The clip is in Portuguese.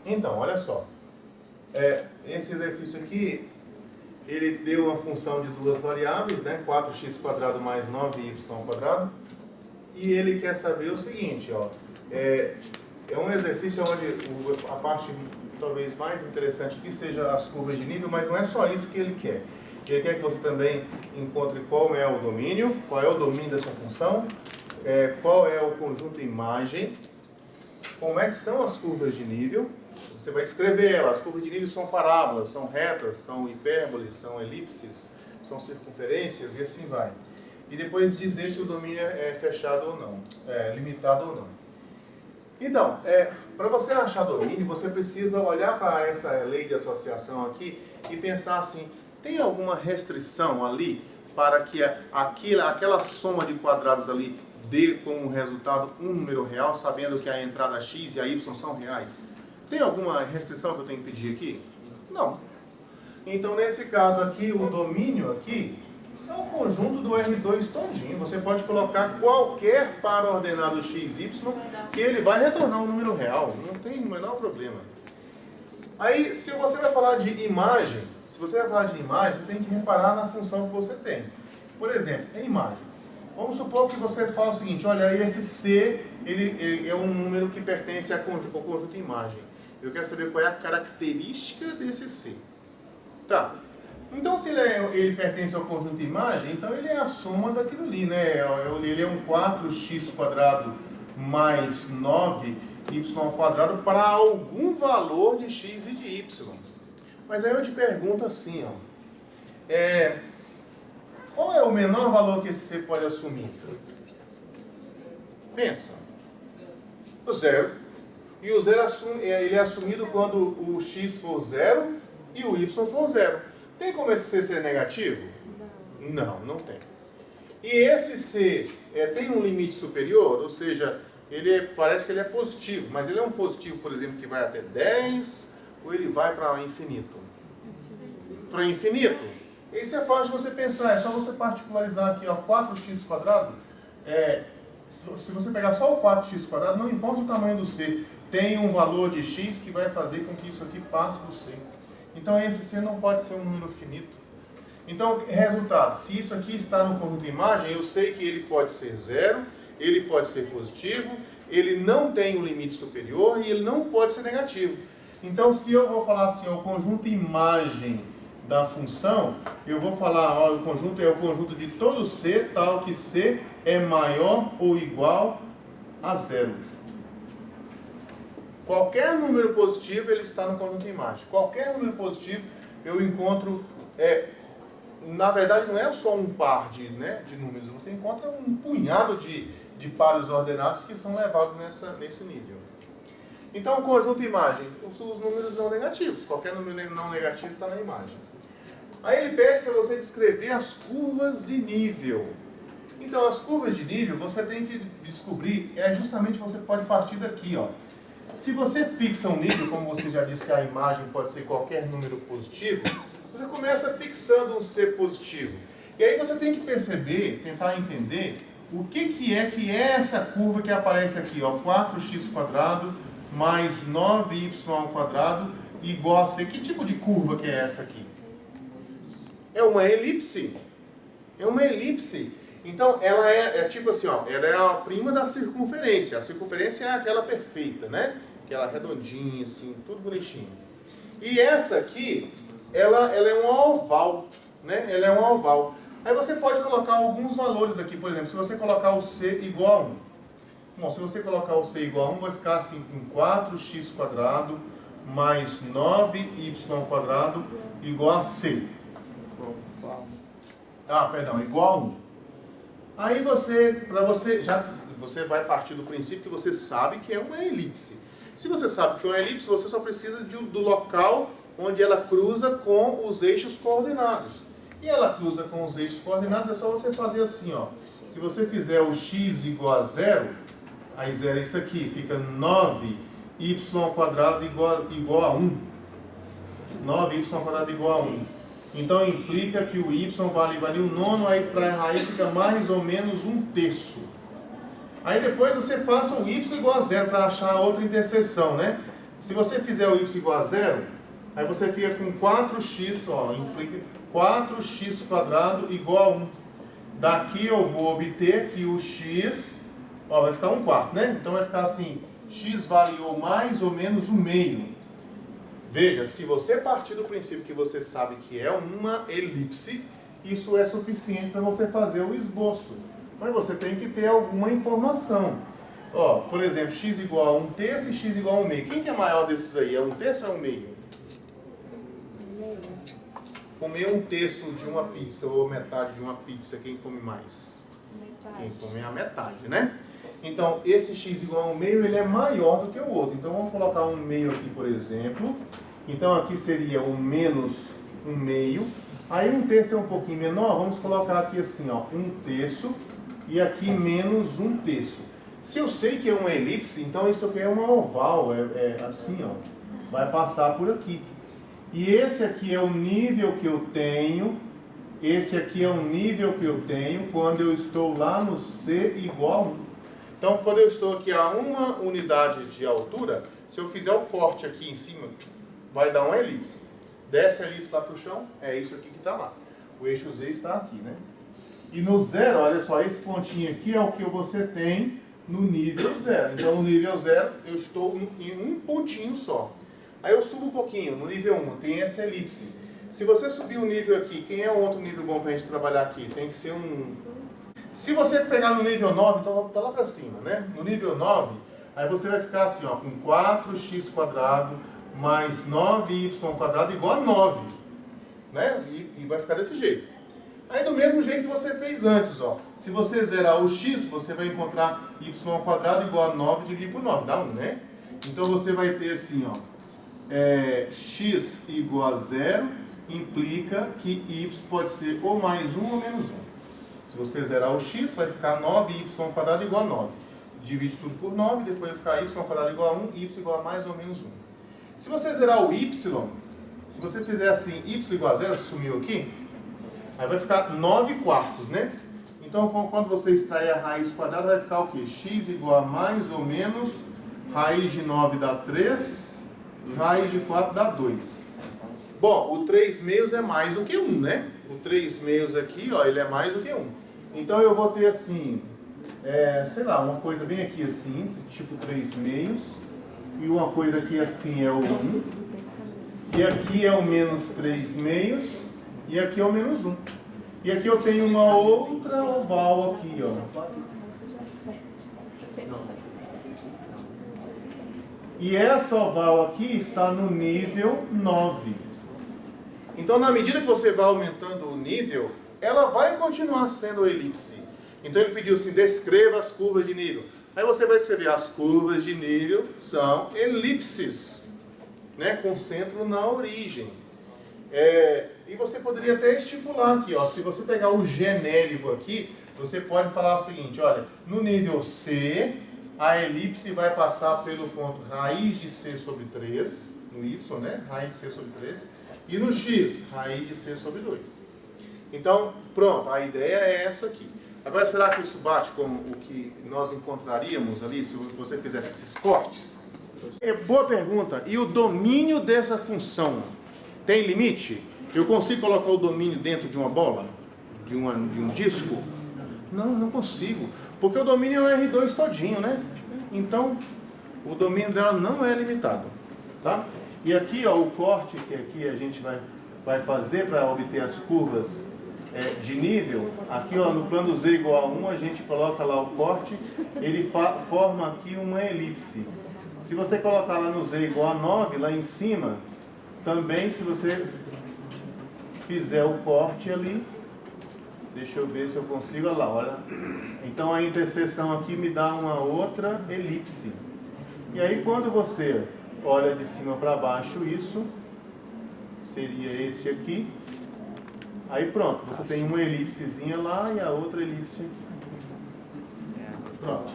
Então, olha só. Esse exercício aqui, ele deu uma função de duas variáveis, né? 4x² mais 9y². E ele quer saber o seguinte, ó. É um exercício onde a parte talvez mais interessante aqui seja as curvas de nível, mas não é só isso que ele quer. Ele quer que você também encontre qual é o domínio, qual é o domínio dessa função, qual é o conjunto imagem, como é que são as curvas de nível. Você vai descrever elas. As curvas de nível são parábolas, são retas, são hipérboles, são elipses, são circunferências e assim vai. E depois dizer se o domínio é fechado ou não, limitado ou não. Então, para você achar domínio, você precisa olhar para essa lei de associação aqui e pensar assim, tem alguma restrição ali para que aquela soma de quadrados ali dê como resultado um número real, sabendo que a entrada x e a y são reais? Tem alguma restrição que eu tenho que pedir aqui? Não. Então, nesse caso aqui, o domínio aqui é o conjunto do R2 todinho. Você pode colocar qualquer par ordenado x, y, que ele vai retornar um número real. Não tem o menor problema. Aí, se você vai falar de imagem, você tem que reparar na função que você tem. Por exemplo, em imagem. Vamos supor que você fala o seguinte, olha, esse C, ele é um número que pertence ao conjunto imagem. Eu quero saber qual é a característica desse C. Tá. Então, se ele pertence ao conjunto imagem, então ele é a soma daquilo ali, né? Ele é um 4x² mais 9y² para algum valor de x e de y. Mas aí eu te pergunto assim, ó. Qual é o menor valor que esse C pode assumir? Pensa. O zero. E o zero ele é assumido quando o x for zero e o y for zero. Tem como esse C ser negativo? Não, não tem. E esse C tem um limite superior? Ou seja, parece que ele é positivo, mas ele é um positivo, por exemplo, que vai até 10, ou ele vai para infinito? Para infinito? Isso é fácil de você pensar, é só você particularizar aqui, ó, 4x². Se você pegar só o 4x², não importa o tamanho do C, tem um valor de x que vai fazer com que isso aqui passe do C. Então esse C não pode ser um número finito. Então, resultado, se isso aqui está no conjunto imagem, eu sei que ele pode ser zero, ele pode ser positivo, ele não tem um limite superior e ele não pode ser negativo. Então, se eu vou falar assim, o conjunto imagem da função, eu vou falar, ó, o conjunto é o conjunto de todo C, tal que C é maior ou igual a zero. Qualquer número positivo, ele está no conjunto imagem. Qualquer número positivo, eu encontro, na verdade, não é só um par de números, você encontra um punhado de pares ordenados que são levados nesse nível. Então, o conjunto imagem, os números não negativos. Qualquer número não negativo está na imagem. Aí ele pede para você descrever as curvas de nível. Então, as curvas de nível, você tem que descobrir, justamente você pode partir daqui, ó. Se você fixa um nível, como você já disse que a imagem pode ser qualquer número positivo, você começa fixando um C positivo. E aí você tem que perceber, tentar entender, o que é essa curva que aparece aqui, ó, 4x² mais 9y² igual a C. Que tipo de curva que é essa aqui? É uma elipse. É uma elipse. Então, ela é tipo assim, ó, ela é a prima da circunferência. A circunferência é aquela perfeita, né? Aquela redondinha, assim, tudo bonitinho. E essa aqui, ela é um oval, né? Ela é um oval. Aí você pode colocar alguns valores aqui, por exemplo, se você colocar o C igual a 1. Bom, se você colocar o C igual a 1, vai ficar assim, com 4x² mais 9y² igual a C. Igual a 1. Aí você vai partir do princípio que você sabe que é uma elipse. Se você sabe que é uma elipse, você só precisa do local onde ela cruza com os eixos coordenados. E ela cruza com os eixos coordenados, é só você fazer assim, ó. Se você fizer o x igual a 0, aí 0 é isso aqui, fica 9y² igual a 1. 9y² igual a 1. Então implica que o y vale 1/9, aí extrai a raiz, fica mais ou menos 1/3. Aí depois você faça o y igual a 0 para achar a outra interseção, né? Se você fizer o y igual a zero, aí você fica com 4x, ó, implica 4x² igual a 1. Daqui eu vou obter que o x, ó, vai ficar 1/4, né? Então vai ficar assim, x variou mais ou menos o meio. Veja, se você partir do princípio que você sabe que é uma elipse, isso é suficiente para você fazer o esboço. Mas você tem que ter alguma informação. Ó, por exemplo, x igual a 1/3 e x igual a 1/2. Quem que é maior desses aí? É 1/3 ou é 1/2? Comer 1/3 de uma pizza ou metade de uma pizza, quem come mais? Metade. Quem come a metade, né? Então, esse x igual a 1/2, ele é maior do que o outro. Então, vamos colocar 1/2 aqui, por exemplo. Então, aqui seria o menos 1/2. Aí, 1/3 é um pouquinho menor, vamos colocar aqui assim, ó, 1/3 e aqui menos 1/3. Se eu sei que é uma elipse, então isso aqui é uma oval, é assim, ó, vai passar por aqui. E esse aqui é o nível que eu tenho, esse aqui é o nível que eu tenho quando eu estou lá no C igual a 1. Então, quando eu estou aqui a 1 unidade de altura, se eu fizer o corte aqui em cima, vai dar uma elipse. Desce a elipse lá para o chão, é isso aqui que está lá. O eixo Z está aqui, né? E no zero, olha só, esse pontinho aqui é o que você tem no nível 0. Então, no nível 0, eu estou em um pontinho só. Aí eu subo um pouquinho, no nível 1, tem essa elipse. Se você subir um nível aqui, quem é o outro nível bom para a gente trabalhar aqui? Tem que ser um... Se você pegar no nível 9, então tá lá para cima, né? No nível 9, aí você vai ficar assim, ó, com 4x² mais 9y² igual a 9. Né? E vai ficar desse jeito. Aí do mesmo jeito que você fez antes, ó. Se você zerar o x, você vai encontrar y² igual a 9 dividido por 9, dá 1, né? Então você vai ter assim, ó, x igual a 0 implica que y pode ser ou mais 1 ou menos 1. Se você zerar o x, vai ficar 9y² igual a 9. Divide tudo por 9, depois vai ficar y² igual a 1, y igual a mais ou menos 1. Se você zerar o y, se você fizer assim, y igual a 0, sumiu aqui, aí vai ficar 9/4, né? Então, quando você extrair a raiz quadrada, vai ficar o quê? X igual a mais ou menos, raiz de 9 dá 3, raiz de 4 dá 2. Bom, o 3/2 é mais do que 1, né? O 3/2 aqui, ó, ele é mais do que 1. Então, eu vou ter assim, sei lá, uma coisa bem aqui assim, tipo 3/2, e uma coisa aqui assim é o 1, e aqui é o menos 3/2, e aqui é o menos 1. E aqui eu tenho uma outra oval aqui, ó. E essa oval aqui está no nível 9. Então, na medida que você vai aumentando o nível, ela vai continuar sendo elipse. Então, ele pediu assim, descreva as curvas de nível. Aí você vai escrever, as curvas de nível são elipses, né, com centro na origem. E você poderia até estipular aqui, ó, se você pegar o genérico aqui, você pode falar o seguinte, olha, no nível C, a elipse vai passar pelo ponto raiz de C sobre 3, no Y, né, raiz de C sobre 3, e no X, raiz de C sobre 2. Então, pronto, a ideia é essa aqui. Agora, será que isso bate com o que nós encontraríamos ali, se você fizesse esses cortes? Boa pergunta. E o domínio dessa função tem limite? Eu consigo colocar o domínio dentro de uma bola? De um disco? Não consigo. Porque o domínio é R2 todinho, né? Então, o domínio dela não é limitado. Tá? E aqui, ó, o corte que aqui a gente vai fazer para obter as curvas de nível, aqui, ó, no plano Z igual a 1, a gente coloca lá o corte, ele forma aqui uma elipse. Se você colocar lá no Z igual a 9, lá em cima, também se você fizer o corte ali, deixa eu ver se eu consigo, olha lá, olha. Então a interseção aqui me dá uma outra elipse. E aí quando você olha de cima para baixo, isso seria esse aqui. Aí pronto, você tem uma elipsezinha lá e a outra elipse aqui. Pronto.